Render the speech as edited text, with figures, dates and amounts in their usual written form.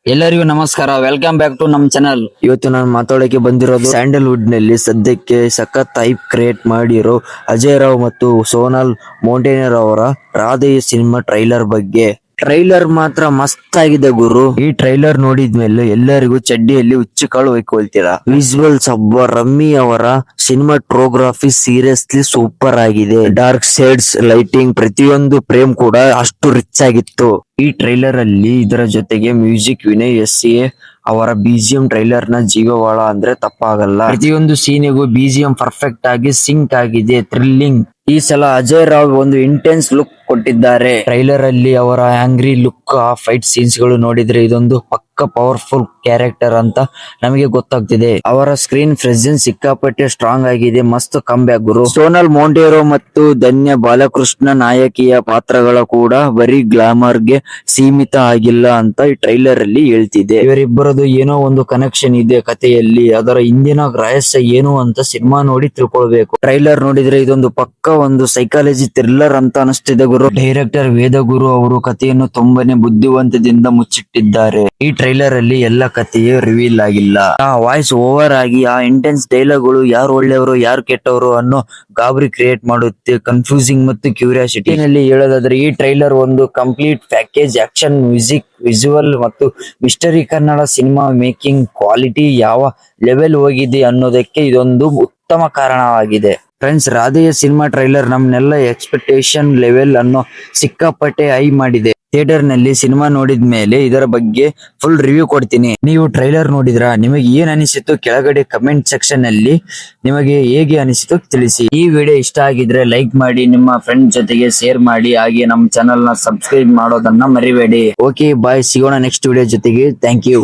ಎಲ್ಲರಿಗೂ ನಮಸ್ಕಾರ, welcome back to ನಮ್ ಚಾನಲ್. ಇವತ್ತು ನಾನು ಮಾತಾಡೋಕೆ ಬಂದಿರೋದು ಸ್ಯಾಂಡಲ್ವುಡ್ ನಲ್ಲಿ ಸದ್ಯಕ್ಕೆ ಸಖತ್ ಹೈಪ್ ಕ್ರಿಯೇಟ್ ಮಾಡಿರೋ ಅಜಯ್ ರಾವ್ ಮತ್ತು ಸೋನಾಲ್ ಮೌಂಟೇನಿಯರ್ ಅವರ ರಾಧೆ ಸಿನಿಮಾ ಟ್ರೈಲರ್ ಬಗ್ಗೆ. ಟ್ರೈಲರ್ ಮಾತ್ರ ಮಸ್ತ್ ಆಗಿದೆ ಗುರು. ಈ ಟ್ರೈಲರ್ ನೋಡಿದ್ಮೇಲೆ ಎಲ್ಲರಿಗೂ ಚಡ್ಡಿಯಲ್ಲಿ ಹುಚ್ಚುಕಾಳು ಹೊಯ್ಕೊಳ್ತೀರಾ. ವಿಜುವಲ್ಸ್ ಹಬ್ಬ ರಮ್ಮಿ ಅವರ ಸಿನಿಮಾಟೋಗ್ರಫಿ ಸೀರಿಯಸ್ಲಿ ಸೂಪರ್ ಆಗಿದೆ. ಡಾರ್ಕ್ ಶೇಡ್ಸ್, ಲೈಟಿಂಗ್, ಪ್ರತಿಯೊಂದು ಫ್ರೇಮ್ ಕೂಡ ಅಷ್ಟು ರಿಚ್ ಆಗಿತ್ತು. ಈ ಟ್ರೈಲರ್ ಅಲ್ಲಿ ಇದರ ಜೊತೆಗೆ ಮ್ಯೂಸಿಕ್ ವಿನಯ್ ಎಸ್.ಎ ಅವರ ಬಿಜಿಎಂ ಟ್ರೈಲರ್ ನ ಜೀವವಾಳ ಅಂದ್ರೆ ತಪ್ಪಾಗಲ್ಲ. ಪ್ರತಿಯೊಂದು ಸೀನಿಗೂ ಬಿಜಿಎಂ ಪರ್ಫೆಕ್ಟ್ ಆಗಿ ಸಿಂಕ್ ಆಗಿದೆ. ಥ್ರಿಲ್ಲಿಂಗ್. ಈ ಸಲ ಅಜಯ್ ರಾವ್ ಒಂದು ಇಂಟೆನ್ಸ್ ಲುಕ್ ಕೊಟ್ಟಿದ್ದಾರೆ. ಟ್ರೈಲರ್ ಅಲ್ಲಿ ಅವರ ಆಂಗ್ರಿ ಲುಕ್, ಆ ಫೈಟ್ ಸೀನ್ಸ್ ಗಳು ನೋಡಿದ್ರೆ ಇದೊಂದು ಪಕ್ಕ ಪವರ್ಫುಲ್ ಕ್ಯಾರೆಕ್ಟರ್ ಅಂತ ನಮಗೆ ಗೊತ್ತಾಗ್ತಿದೆ. ಅವರ ಸ್ಕ್ರೀನ್ ಪ್ರೆಸೆನ್ಸ್ ಸಿಕ್ಕಾಪಟ್ಟೆ ಸ್ಟ್ರಾಂಗ್ ಆಗಿದೆ. ಮಸ್ತ್ ಕಂಬ್ಯಾಕ್ ಗುರು. ಸೋನಾಲ್ ಮೊಂಟೇರೊ ಮತ್ತು ಧನ್ಯ ಬಾಲಕೃಷ್ಣ ನಾಯಕಿಯ ಪಾತ್ರಗಳ ಕೂಡ ಬರೀ ಗ್ಲಾಮರ್ ಗೆ ಸೀಮಿತ ಆಗಿಲ್ಲ ಅಂತ ಈ ಟ್ರೈಲರ್ ಅಲ್ಲಿ ಹೇಳ್ತಿದೆ. ಇವರಿಬ್ಬರದು ಏನೋ ಒಂದು ಕನೆಕ್ಷನ್ ಇದೆ ಕಥೆಯಲ್ಲಿ. ಅದರ ಹಿಂದಿನ ರಹಸ್ಯ ಏನು ಅಂತ ಸಿನಿಮಾ ನೋಡಿ ತಿಳ್ಕೊಳ್ಬೇಕು. ಟ್ರೈಲರ್ ನೋಡಿದ್ರೆ ಇದೊಂದು ಪಕ್ಕ ಒಂದು ಸೈಕಾಲಜಿ ಥ್ರಿಲ್ಲರ್ ಅಂತ ಅನಿಸ್ತಿದೆ ಗುರು. ಡೈರೆಕ್ಟರ್ ವೇದಗುರು ಅವರು ಕಥೆಯನ್ನು ತುಂಬಾನೇ ಬುದ್ಧಿವಂತದಿಂದ ಮುಚ್ಚಿಟ್ಟಿದ್ದಾರೆ. ಈ ಟ್ರೈಲರ್ ಅಲ್ಲಿ ಎಲ್ಲ ಕಥೆಯೇ ರಿವೀಲ್ ಆಗಿಲ್ಲ. ಆ ವಾಯ್ಸ್ ಓವರ್ ಆಗಿ ಆ ಇಂಟೆನ್ಸ್ ಡೈಲಾಗ್ಗಳು ಯಾರು ಒಳ್ಳೆಯವರು ಯಾರು ಕೆಟ್ಟವರು ಅನ್ನೋ ಗಾಬರಿ ಕ್ರಿಯೇಟ್ ಮಾಡುತ್ತೆ. ಕನ್ಫ್ಯೂಸಿಂಗ್ ಮತ್ತು ಕ್ಯೂರಿಯಾಸಿಟಿ ನಲ್ಲಿ ಹೇಳೋದಾದ್ರೆ ಈ ಟ್ರೈಲರ್ ಒಂದು complete package. Action, music, visual ಮತ್ತು mystery. Kannada cinema making quality ಯಾವ ಲೆವೆಲ್ ಹೋಗಿದೆ ಅನ್ನೋದಕ್ಕೆ ಇದೊಂದು ಉತ್ತಮ ಕಾರಣವಾಗಿದೆ. ಫ್ರೆಂಡ್ಸ್, ರಾಧೆಯ ಸಿನಿಮಾ ಟ್ರೈಲರ್ ನಮ್ನೆಲ್ಲ ಎಕ್ಸ್ಪೆಕ್ಟೇಷನ್ ಲೆವೆಲ್ ಅನ್ನು ಸಿಕ್ಕಾಪಟ್ಟೆ ಹೈ ಮಾಡಿದೆ. ಥಿಯೇಟರ್ ನಲ್ಲಿ ಸಿನಿಮಾ ನೋಡಿದ ಮೇಲೆ ಇದರ ಬಗ್ಗೆ ಫುಲ್ ರಿವ್ಯೂ ಕೊಡ್ತೀನಿ. ನೀವು ಟ್ರೈಲರ್ ನೋಡಿದ್ರ? ನಿಮಗೆ ಏನ್ ಅನಿಸಿತು ಕೆಳಗಡೆ ಕಮೆಂಟ್ ಸೆಕ್ಷನ್ ಅಲ್ಲಿ ನಿಮಗೆ ಹೇಗೆ ಅನಿಸಿತು ತಿಳಿಸಿ. ಈ ವಿಡಿಯೋ ಇಷ್ಟ ಆಗಿದ್ರೆ ಲೈಕ್ ಮಾಡಿ, ನಿಮ್ಮ ಫ್ರೆಂಡ್ ಜೊತೆಗೆ ಶೇರ್ ಮಾಡಿ, ಹಾಗೆ ನಮ್ಮ ಚಾನಲ್ ನ ಸಬ್ಸ್ಕ್ರೈಬ್ ಮಾಡೋದನ್ನ ಮರಿಬೇಡಿ. ಓಕೆ ಬಾಯ್, ಸಿಗೋಣ ನೆಕ್ಸ್ಟ್ ವಿಡಿಯೋ ಜೊತೆಗೆ. Thank you.